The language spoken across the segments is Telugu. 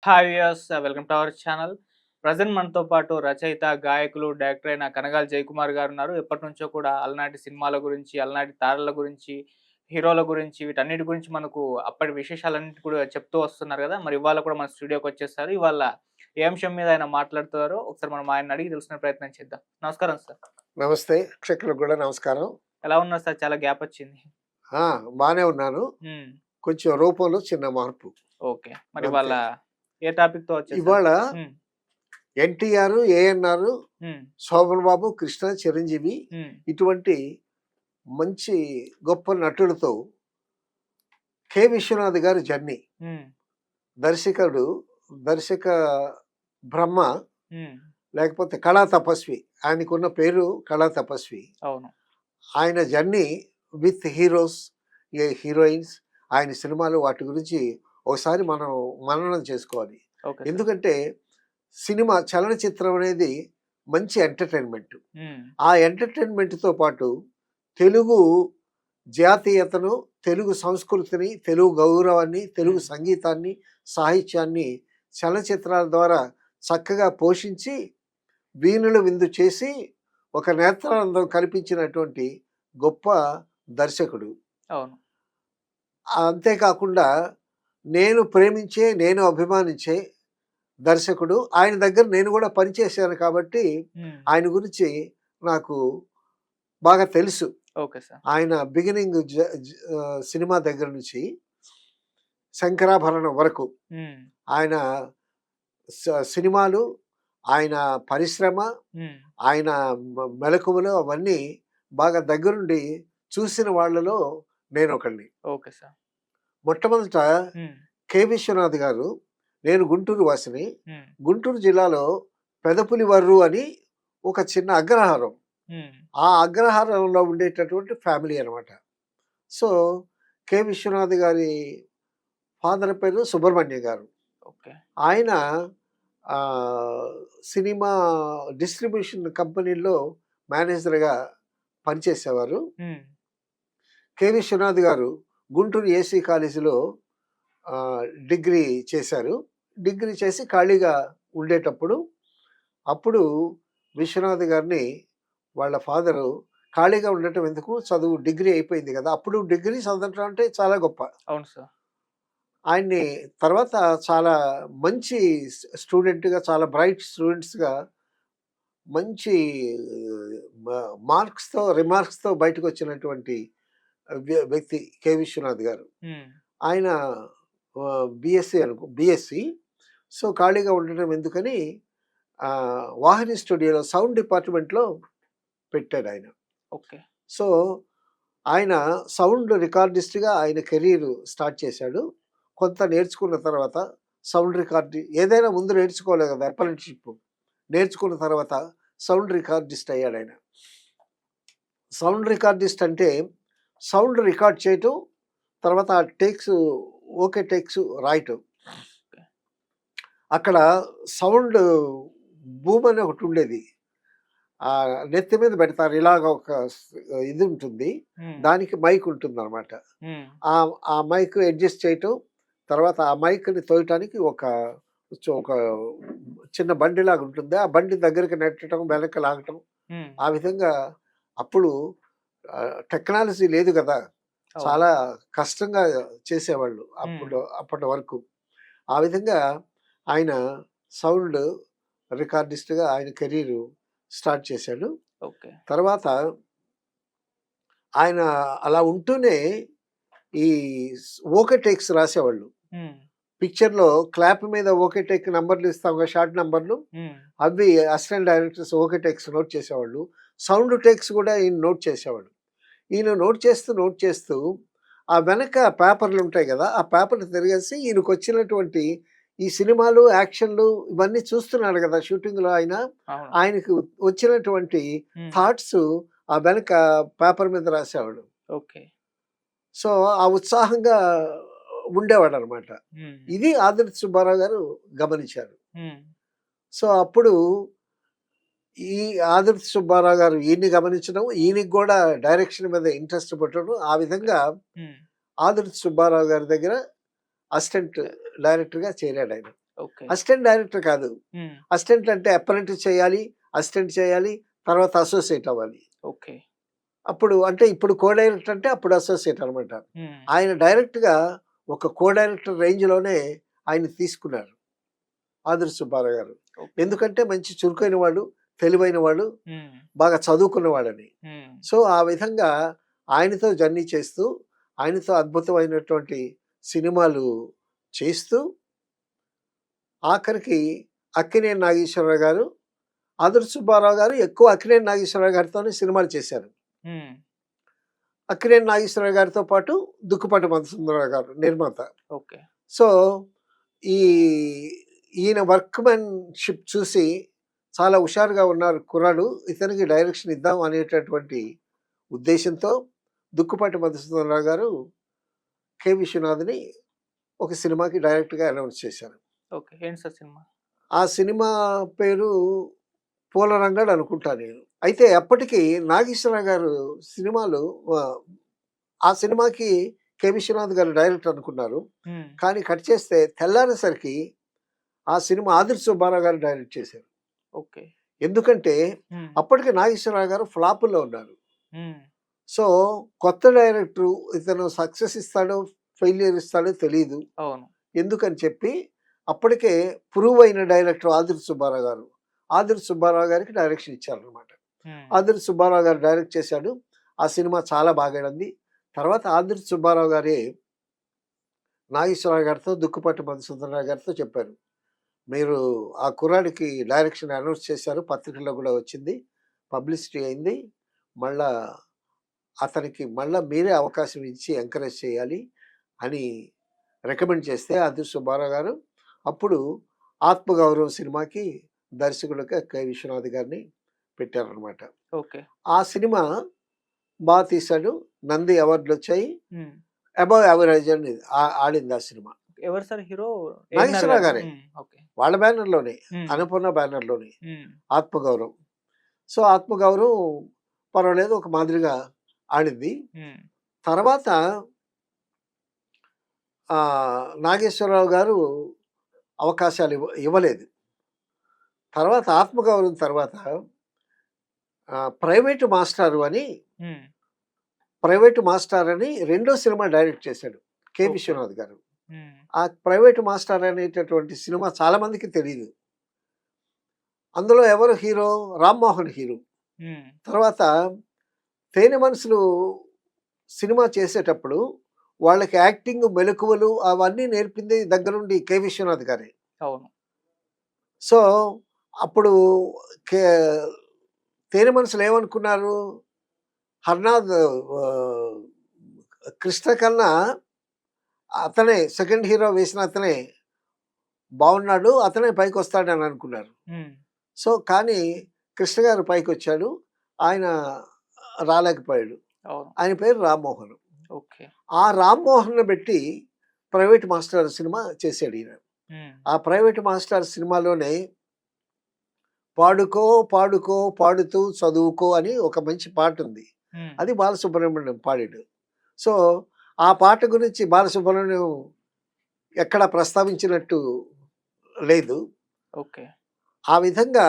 Hi viewers, welcome to our channel. Present మనతో పాటు రచయిత, గాయకులు, డైరెక్టర్ అయిన కనగాల జయకుమార్ గారు ఉన్నారు. ఎప్పటినుంచో కూడా అలనాటి సినిమాల గురించి, అలనాటి తారల గురించి, హీరోల గురించి, వీటన్నిటి గురించి మనకు అప్పటి విశేషాలన్నిటి కూడా చెప్తూ వస్తున్నారు కదా! మరి ఇవాళ కూడా మన స్టూడియోకి వచ్చేసారు. ఇవాళ ఏ అంశం మీద ఆయన మాట్లాడుతారో ఒకసారి మనం ఆయన్ని అడిగి తెలుసుకునే ప్రయత్నం చేద్దాం. నమస్కారం సార్. నమస్తే. ప్రేక్షకులకు కూడా నమస్కారం. ఎలా ఉన్నారు సార్? చాలా గ్యాప్ వచ్చింది. ఆ! బానే ఉన్నాను. హ్మ్. కొంచెం రూపంలో చిన్న మార్పు. ఓకే. మరి ఇవాళ అంతే. ఏ టాపిక్‌తో వచ్చేసారు? ఇవాళ హ్మ్. ఎన్టీఆర్, ఏఎన్నార్, హ్మ్. శోభన్ బాబు, కృష్ణ, చిరంజీవి హ్మ్. ఇటువంటి మంచి గొప్ప నటులతో కె. విశ్వనాథ్ గారి జర్నీ. హ్మ్. దర్శకుడు, దర్శక బ్రహ్మ హ్మ్. లేకపోతే కళా తపస్వి. ఆయనకున్న పేరు కళా తపస్వి. అవును. ఆయన జర్నీ విత్ హీరోస్, హీరోయిన్స్, ఆయన సినిమాలు వాటి గురించి ఒకసారి మనం మననం చేసుకోవాలి. Okay sir. ఎందుకంటే సినిమా చలనచిత్రం అనేది మంచి ఎంటర్టైన్మెంట్. హ్మ్. ఆ ఎంటర్టైన్మెంట్తో పాటు తెలుగు జాతీయతను, తెలుగు సంస్కృతిని, తెలుగు గౌరవాన్ని, తెలుగు హ్మ్. సంగీతాన్ని, సాహిత్యాన్ని చలనచిత్రాల ద్వారా చక్కగా పోషించి వీణులు విందు చేసి ఒక నేత్రానందం కల్పించినటువంటి గొప్ప దర్శకుడు. అవును. అంతేకాకుండా నేను ప్రేమించే, నేను అభిమానించే దర్శకుడు. ఆయన దగ్గర నేను కూడా పనిచేశాను కాబట్టి హ్మ్. ఆయన గురించి నాకు బాగా తెలుసు. Okay sir. ఆయన బిగినింగ్ సినిమా దగ్గర నుంచి 'శంకరాభరణం' వరకు హ్మ్. ఆయన సినిమాలు, ఆయన పరిశ్రమ, హ్మ్. ఆయన మెలకువలు అవన్నీ బాగా దగ్గరుండి చూసిన వాళ్ళలో నేనొకడిని. Okay sir. మొట్టమొదట హ్మ్. కె. విశ్వనాథ్ గారు, నేను గుంటూరు వాసిని. హ్మ్. గుంటూరు జిల్లాలో పెదపులివర్రు అని ఒక చిన్న అగ్రహారం. హ్మ్. ఆ అగ్రహారంలో ఉండేటటువంటి ఫ్యామిలీ అనమాట. So, K. విశ్వనాథ్ గారి ఫాదర్ పేరు సుబ్రహ్మణ్యం గారు. ఓకే. ఆయన సినిమా డిస్ట్రిబ్యూషన్ కంపెనీలో మేనేజర్‌గా పనిచేసేవారు. హ్మ్. కె. విశ్వనాథ్ గారు గుంటూరు ఏసీ కాలేజీలో డిగ్రీ చేశారు. డిగ్రీ చేసి ఖాళీగా ఉండేటప్పుడు, అప్పుడు విశ్వనాథ్ గారిని వాళ్ళ ఫాదరు ఖాళీగా ఉండటం ఎందుకు, చదువు డిగ్రీ అయిపోయింది కదా! అప్పుడు డిగ్రీ చదవటం అంటే చాలా గొప్ప. అవును సార్. ఆయన్ని తర్వాత చాలా మంచి స్టూడెంట్‌గా, చాలా బ్రైట్ స్టూడెంట్స్‌గా మంచి మార్క్స్‌తో, రిమార్క్స్‌తో బయటకొచ్చినటువంటి వ్యక్తి కె. విశ్వనాథ్ గారు. హ్మ్. ఆయన బీఎస్సీ. సో, ఖాళీగా ఉండడం ఎందుకని వాహిని స్టూడియోలో సౌండ్ డిపార్ట్‌మెంట్‌లో పెట్టాడాయన. ఓకే. సో, ఆయన సౌండ్ రికార్డిస్ట్‌గా ఆయన కెరీర్ స్టార్ట్ చేశాడు. కొంత నేర్చుకున్న తర్వాత సౌండ్ ఏదైనా ముందు నేర్చుకోవాలి కదా! అప్రెంటిస్‌షిప్. నేర్చుకున్న తర్వాత సౌండ్ రికార్డిస్ట్ అయ్యాడాయన. సౌండ్ రికార్డిస్ట్ అంటే సౌండ్ రికార్డ్ చేయటం, తర్వాత టేక్స్, ఓకే టేక్స్ రాయటం. ఓకే. అక్కడ సౌండ్ బూమ్ అని ఒకటుండేది. నెత్తి మీద పెడతారు. ఇలాగ ఒక ఇది ఉంటుంది. హ్మ్. దానికి మైక్ ఉంటుందనమాట. హ్మ్. ఆ మైక్ అడ్జస్ట్ చేయటం, తర్వాత ఆ మైక్‌ని తోయటానికి ఒక చిన్న బండిలాగా ఉంటుంది. ఆ బండి దగ్గరికి నెట్టడం, వెనక్కి లాగటం. హ్మ్. ఆ విధంగా అప్పుడు టెక్నాలజీ లేదు గదా! అవును. చాలా కష్టంగా చేసేవాళ్ళు హ్మ్. అప్పటి వరకు. ఆ విధంగా ఆయన సౌండ్ రికార్డిస్ట్‌గా ఆయన కెరీరు స్టార్ట్ చేశాడు. ఓకే. తర్వాత ఆయన అలా ఉంటూనే ఈ ఓకే టేక్స్ రాసేవాళ్ళు. హ్మ్. పిక్చర్‌లో క్లాప్ మీద ఓకే టేక్ నంబర్‌లు ఇస్తాం కదా! షార్ట్ నంబర్‌లు. హ్మ్. అవి assistant directors okay takes note చేసేవాళ్ళు. సౌండ్ టేక్స్ కూడా ఈయన నోట్ చేసేవాడు. ఈయన నోట్ చేస్తూ ఆ వెనక పేపర్‌లుంటాయి గదా! ఆ పేపర్‌లు తిరగేసి ఈయనకొచ్చినటువంటి ఈ సినిమాలు, యాక్షన్‌లు ఇవన్నీ చూస్తున్నాడు గదా! షూటింగ్‌లో ఆయన. అవును. ఆయనకు వచ్చినటువంటి హ్మ్. థాట్స్ ఆ వెనక పేపర్ మీద రాసేవాడు. ఓకే. సో, ఆ ఉత్సాహంగా ఉండేవాడనమాట. హ్మ్. ఇది ఆదిత్య సుబ్బారావు గారు గమనించారు. హ్మ్. సో, అప్పుడు ఈ ఆదిత్య సుబ్బారావు గారు ఈయన్ని గమనించడం, ఈయనకి గూడా డైరెక్షన్ మీద ఇంట్రెస్ట్ పుట్టడం, ఆ ఓకే. విధంగా హ్మ్. ఆదిత్య సుబ్బారావు గారి దగ్గర అసిస్టెంట్ డైరెక్టర్‌గా చేరాడాయన. ఓకే. అసిస్టెంట్ డైరెక్టర్ కాదు. హ్మ్. అసిస్టెంట్ అంటే అప్రెంటిస్ చేయాలి, అసిస్టెంట్ చేయాలి, తర్వాత అసోసియేట్ అవ్వాలి. ఓకే. అప్పుడు అంటే ఇప్పుడు కో డైరెక్టర్ అంటే అప్పుడు అసోసియేట్ అనమాట. హ్మ్. ఆయన డైరెక్ట్‌గా ఒక కో డైరెక్టర్ రేంజ్‌లోనే ఆయన్ని తీసుకున్నారు. ఆదుర్తి సుబ్బారావు గారు. ఓకే. ఎందుకంటే మంచి చురుకైన వాడు, తెలివైన వాడు, హ్మ్. బాగా చదువుకున్నవాడని. హ్మ్. సో, ఆ విధంగా ఆయనతో జర్నీ చేస్తూ, ఆయనతో అద్భుతమైనటువంటి సినిమాలు చేస్తూ, ఆఖరికి అక్కినేని నాగేశ్వరరావు గారు, ఆదుర్తి సుబ్బారావు గారు ఎక్కువ అక్కినేని నాగేశ్వరరావు గారితోనే సినిమాలు చేశారు. హ్మ్. అక్కినేని నాగేశ్వరరావు గారితో పాటు దుక్కుపాటి మధుసూదనరావు గారు నిర్మాత. ఓకే. సో, ఈ ఈయన వర్క్‌మెన్‌షిప్ చూసి చాలా హుషారుగా ఉన్నారు కుర్రాడు. ఇతనికి డైరెక్షన్ ఇద్దాం అనేటటువంటి ఉద్దేశ్యంతో దుక్కుపాటి మధుసూదనరావు గారు కె. విశ్వనాథ్‌ని ఒక సినిమాకి డైరెక్ట్‌గా అనౌన్స్ చేశారు. ఓకే. ఏంటి సార్ సినిమా? ఆ సినిమా పేరు 'పూలరంగడు' అనుకుంటా నేను. అయితే అప్పటికి నాగేశ్వరరావు గారు సినిమాలు ఆహ్, ఆ సినిమాకి కె. విశ్వనాథ్ గారు డైరెక్టర్ అనుకున్నారు. హ్మ్. కానీ కట్ చేస్తే తెల్లారేసరికి ఆ సినిమా ఆదుర్తి సుబ్బారావు గారు డైరెక్ట్ చేశారు. ఓకే. ఎందుకంటే హ్మ్. అప్పటికి నాగేశ్వరరావు గారు ఫ్లాపుల్లో ఉన్నారు. హ్మ్. సో, కొత్త డైరెక్టరు ఇతను సక్సెస్ ఇస్తాడో, ఫెయిల్యూర్ ఇస్తాడో తెలీదు. అవును. ఎందుకని చెప్పి అప్పటికే ప్రూవ్ అయిన డైరెక్టర్ ఆదుర్తి సుబ్బారావు గారు. ఆదుర్తి సుబ్బారావు గారికి డైరెక్షన్ ఇచ్చారనమాట. హ్మ్. ఆదుర్తి సుబ్బారావు గారు డైరెక్ట్ చేశాడు. ఆ సినిమా చాలా బాగా ఆడింది. తర్వాత ఆదుర్తి సుబ్బారావు గారే నాగేశ్వరరావు గారితో, దుక్కుపాటి మధుసూదనరావు గారితో చెప్పారు. మీరు ఆ కుర్రాడికి డైరెక్షన్ అనౌన్స్ చేశారు. పత్రికల్లో గూడా వచ్చింది. పబ్లిసిటీ అయింది. మళ్ళా అతనికి మళ్ళా మీరే అవకాశం ఇచ్చి ఎంకరేజ్ చేయాలి అని రికమెండ్ చేస్తే ఆదుర్తి సుబ్బారావు గారు అప్పుడు 'ఆత్మగౌరవం' సినిమాకి దర్శకుడిగా కె. విశ్వనాథ్ గారిని పెట్టారనమాట. ఓకే. ఆ సినిమా తీశాడు. నంది అవార్డులొచ్చాయి. హ్మ్. అబోవ్ యావరేజ్ అని ఆడింది ఆ సినిమా. ఎవరు సార్ హీరో? ఏఎన్నార్ నాగేశ్వరరావు గారా? గారే. హ్మ్. ఓకే. వాళ్ళ బ్యానర్‌లోనే. హ్మ్. అన్నపూర్ణ బ్యానర్‌లోనే. హ్మ్. 'ఆత్మగౌరవం.' సో, 'ఆత్మగౌరవం' పర్వాలేదు ఒక మాదిరిగా ఆడింది. హ్మ్. తర్వాత నాగేశ్వరరావు గారు అవకాశాలు ఇవ్వలేదు. తర్వాత 'ఆత్మగౌరవం' తర్వాత 'ప్రైవేటు మాస్టారు' అని హ్మ్. 'ప్రైవేటు మాస్టర్' అని రెండో సినిమా డైరెక్ట్ చేశాడు కె. ఓకే. విశ్వనాథ్ గారు. హ్మ్. ఆ 'ప్రైవేటు మాస్టర్' అనేటటువంటి సినిమా చాలా మందికి తెలీదు. అందులో ఎవరు హీరో? 'రామ్మోహన్' హీరో. హ్మ్. తర్వాత 'తేనె మనసులు' సినిమా చేసేటప్పుడు వాళ్ళకి యాక్టింగ్ మెళకువలు అవన్నీ నేర్పింది దగ్గరుండి కె. విశ్వనాథ్ గారే. అవును. సో, అప్పుడు కే 'తేనె మనసులు' ఏమనుకున్నారు? హర్నాథ్ ఆహ్, కృష్ణ కన్నా అతనే సెకండ్ హీరో వేసిన అతనే బావున్నాడు. అతనే పైకొస్తాడని అనుకున్నారు. హ్మ్. సో, కానీ కృష్ణ గారు పైకొచ్చాడు. ఆయన రాలేకపోయాడు. అవును. ఆయన పేరు రామ్మోహన్. ఓకే. ఆ రామ్మోహన్‌ని బెట్టి 'ప్రైవేట్ మాస్టర్' సినిమా చేసాడీయన. హ్మ్. ఆ 'ప్రైవేట్ మాస్టర్' సినిమాలోనే 'పాడుకో పాడుకో పాడుతూ చదువుకో' అని ఒక మంచి పాటుంది. హ్మ్. అది బాలసుబ్రహ్మణ్యం పాడాడు. సో, ఆ పాట గురించి బాలసుబ్రహ్మణ్యం ఎక్కడ ప్రస్తావించినట్టు లేదు. ఓకే. ఆ విధంగా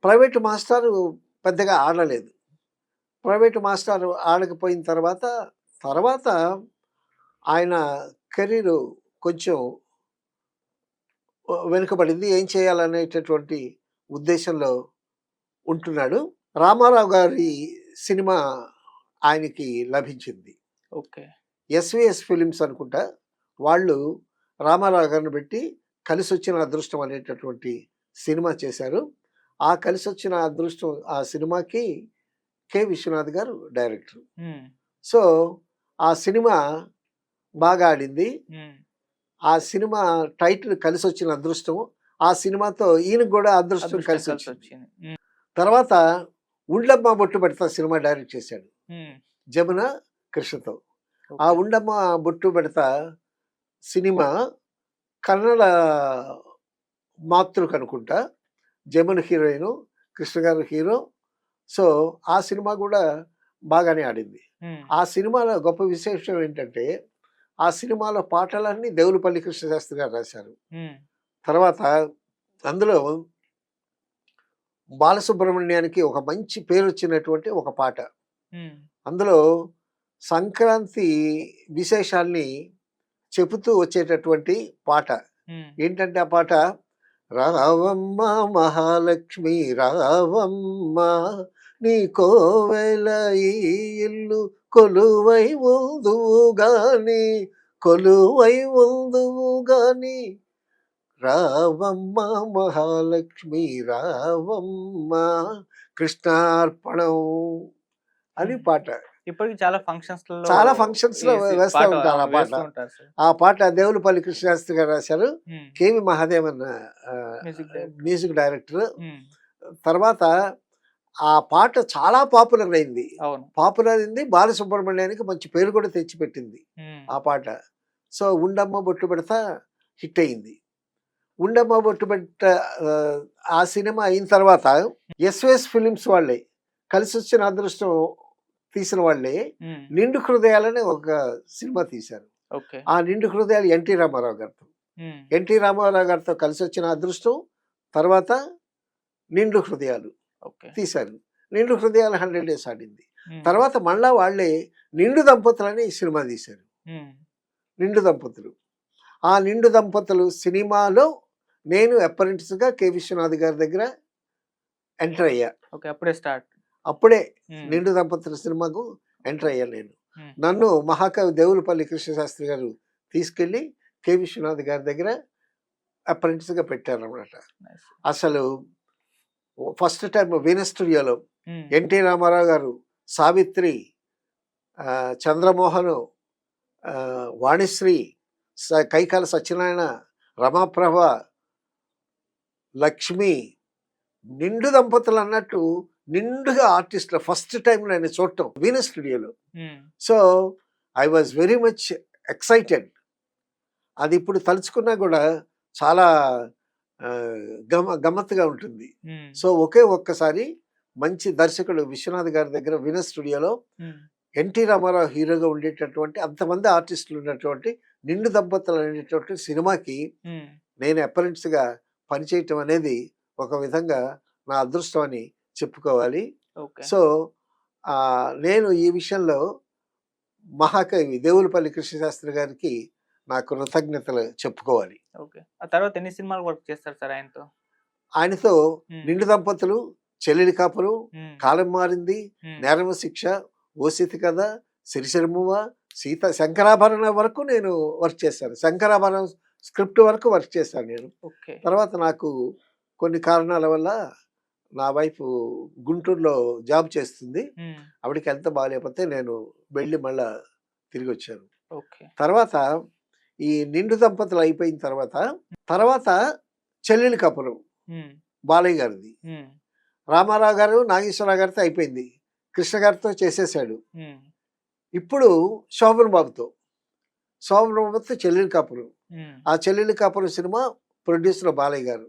'ప్రైవేట్ మాస్టారు' పెద్దగా ఆడలేదు. 'ప్రైవేట్ మాస్టారు' ఆడకపోయిన తర్వాత ఆయన కెరీరు కొంచెం వెనుకబడింది. ఏం చేయాలనేటటువంటి ఉద్దేశంలో ఉంటున్నాడు. రామారావు గారి సినిమా ఆయనకి లభించింది. ఓకే. ఎస్‌విఎస్ ఫిలిమ్స్ అనుకుంటా. వాళ్ళు రామారావు గారిని పెట్టి 'కలిసొచ్చిన అదృష్టం' అనేటటువంటి సినిమా చేశారు. ఆ 'కలిసొచ్చిన అదృష్టం' ఆ సినిమాకి కె. విశ్వనాథ్ గారు డైరెక్టర్. హ్మ్. సో, ఆ సినిమా బాగా ఆడింది. హ్మ్. ఆ సినిమా టైటిల్ 'కలిసొచ్చిన అదృష్టం.' ఆ సినిమాతో ఈయనకి గూడా అదృష్టం అదృష్టం కలిసొచ్చింది. కలిసొచ్చింది. హ్మ్. తర్వాత 'ఉండ్లమ్మ బొట్టు పెడతా' సినిమా డైరెక్ట్ చేశాడు. హ్మ్. జమున కృష్ణతో. ఆ ఓకే. 'ఉండమ్మ బొట్టు పెడతా' సినిమా కన్నడ మాతృకనుకుంటా. జమున హీరోయిను, కృష్ణ గారు హీరో. సో, ఆ సినిమా గూడా బాగానే ఆడింది. హ్మ్. ఆ సినిమాలో గొప్ప విశేషం ఏంటంటే, ఆ సినిమాలో పాటలన్నీ దేవులపల్లి కృష్ణశాస్త్రి గారు రాశారు. హ్మ్. తర్వాత అందులో బాలసుబ్రహ్మణ్యానికి ఒక మంచి పేరొచ్చినటువంటి ఒక పాట. హ్మ్. అందులో సంక్రాంతి విశేషాల్ని చెబుతూ వచ్చేటటువంటి పాట. హ్మ్. ఏంటంటే ఆ పాట, రావమ్మ మహాలక్ష్మి రావమ్మ, నీ కోవెల ఈ ఇల్లు కొలువై ఉందువు గాని, కొలువై ఉందువు గాని, రావమ్మ మహాలక్ష్మి రావమ్మ, కృష్ణార్పణం అని హ్మ్. పాట. ఇప్పటికి చాలా ఫంక్షన్స్‌లలో చాలా ఫంక్షన్స్‌లో వేస్తా పాట ఉంటారు ఆ అవును. పాట. వేస్తూ ఉంటారు సార్. ఆ పాట దేవులపల్లి కృష్ణశాస్త్రి గారు రాశారు. హ్మ్. కేవి మహాదేవన్ ఆహ్, మ్యూజిక్ డైరెక్టర్. Music director. హ్మ్. తర్వాత ఆ పాట చాలా పాపులర్ అయింది. అవును. పాపులర్ అయింది. బాలసుబ్రహ్మణ్యానికి మంచి పేరు కూడా తెచ్చిపెట్టింది హ్మ్. ఆ పాట. సో, 'ఉండమ్మ బొట్టు పెడతా' హిట్ అయింది. 'ఉండమ్మ బొట్టు పెట్ట' ఆహ్, ఆ సినిమా అయిన తర్వాత ఎస్‌విఎస్ ఫిలిమ్స్ వాళ్ళే, 'కలిసొచ్చిన అదృష్టం' తీసిన వాళ్ళే హ్మ్. 'నిండు హృదయాలు' అని ఒక సినిమా తీశారు. ఓకే. ఆ 'నిండు హృదయాలు' ఎన్టీ రామారావు గారితో. హ్మ్. ఎన్టీ రామారావు గారితో కలిసొచ్చిన అదృష్టం, తర్వాత 'నిండు హృదయాలు' ఓకే. తీశారు. 'నిండు హృదయాలు' 100 డేస్ ఆడింది. హ్మ్. తర్వాత మళ్ళా వాళ్ళే 'నిండు దంపతులని' సినిమా తీశారు. హ్మ్. 'నిండు దంపతులు.' ఆ 'నిండు దంపతులు' సినిమాలో నేను అప్రెంటిస్‌గా కె. విశ్వనాథ్ గారి దగ్గర ఎంటర్ అయ్యా. ఓకే. అప్పుడే స్టార్ట్. అప్పుడే హ్మ్. 'నిండు దంపతులు' సినిమాకు ఎంటర్ అయ్యాను నేను. హ్మ్. నన్ను మహాకవి దేవులపల్లి కృష్ణశాస్త్రి గారు తీసుకెళ్ళి కె. విశ్వనాథ్ గారి దగ్గర అప్రెంటిస్‌గా పెట్టారనమాట. నైస్. అసలు ఫస్ట్ టైమ్ వీనస్ స్టూడియోలో హ్మ్. ఎన్టీ రామారావు గారు, సావిత్రి, చంద్రమోహన్, వాణిశ్రీ, కైకాల సత్యనారాయణ, రమాప్రభ, లక్ష్మి, నిండు దంపతులు అన్నట్టు నిండుగా ఆర్టిస్టులు ఫస్ట్ టైం నేను చూడటం వీనస్ స్టూడియోలో. హ్మ్. So, I was very much excited. అది ఇప్పుడు తలుచుకున్నా కూడా చాలా గమ్మత్తుగా ఉంటుంది. హ్మ్. సో, ఒకే ఒక్కసారి మంచి దర్శకుడు విశ్వనాథ్ గారి దగ్గర వీనస్ స్టూడియోలో హ్మ్. ఎన్టీ రామారావు హీరోగా ఉండేటటువంటి అంతమంది ఆర్టిస్టులు ఉన్నటువంటి 'నిండు దంపతులు' అనేటటువంటి సినిమాకి హ్మ్. నేను అప్రెంటిస్‌గా పనిచేయటం అనేది ఒక విధంగా నా అదృష్టం అని చెప్పుకోవాలి. ఓకే. సో, నేను ఈ విషయంలో మహాకవి దేవులపల్లి కృష్ణశాస్త్రి గారికి నా కృతజ్ఞతలు చెప్పుకోవాలి. ఓకే. ఆ తర్వాత ఎన్ని సినిమాలు వర్క్ చేస్తారు సార్ ఆయనతో? ఆయనతో హ్మ్. 'నిండు దంపతులు', 'చెల్లెలి కాపురం', హ్మ్. 'కాలం మారింది', హ్మ్. 'నేరమ శిక్ష', 'ఓ సీత కథ', 'సిరిసిరిమువ్వ', 'శంకరాభరణం' వరకు నేను వర్క్ చేశాను. 'శంకరాభరణం' స్క్రిప్ట్ వరకు వర్క్ చేశాను నేను. ఓకే. తర్వాత నాకు కొన్ని కారణాల వల్ల నా వైఫ్ గుంటూరులో జాబ్ చేస్తుంది. హ్మ్. ఆవిడకి హెల్త్ బాలేకపోతే నేను వెళ్ళి మళ్ళా తిరిగొచ్చాను. ఓకే. తర్వాత ఈ 'నిండు దంపతులు' అయిపోయిన తర్వాత 'చెల్లెలి కాపురం' హ్మ్. బాలయ్య గారిది. హ్మ్. రామారావు గారు, నాగేశ్వరరావు గారితో అయిపోయింది. కృష్ణ గారితో చేసేసాడు. హ్మ్. ఇప్పుడు శోభన్ బాబుతో. 'చెల్లెలి కాపురం.' హ్మ్. ఆ 'చెల్లెలి కాపురం' సినిమా ప్రొడ్యూసర్ బాలయ్య గారు.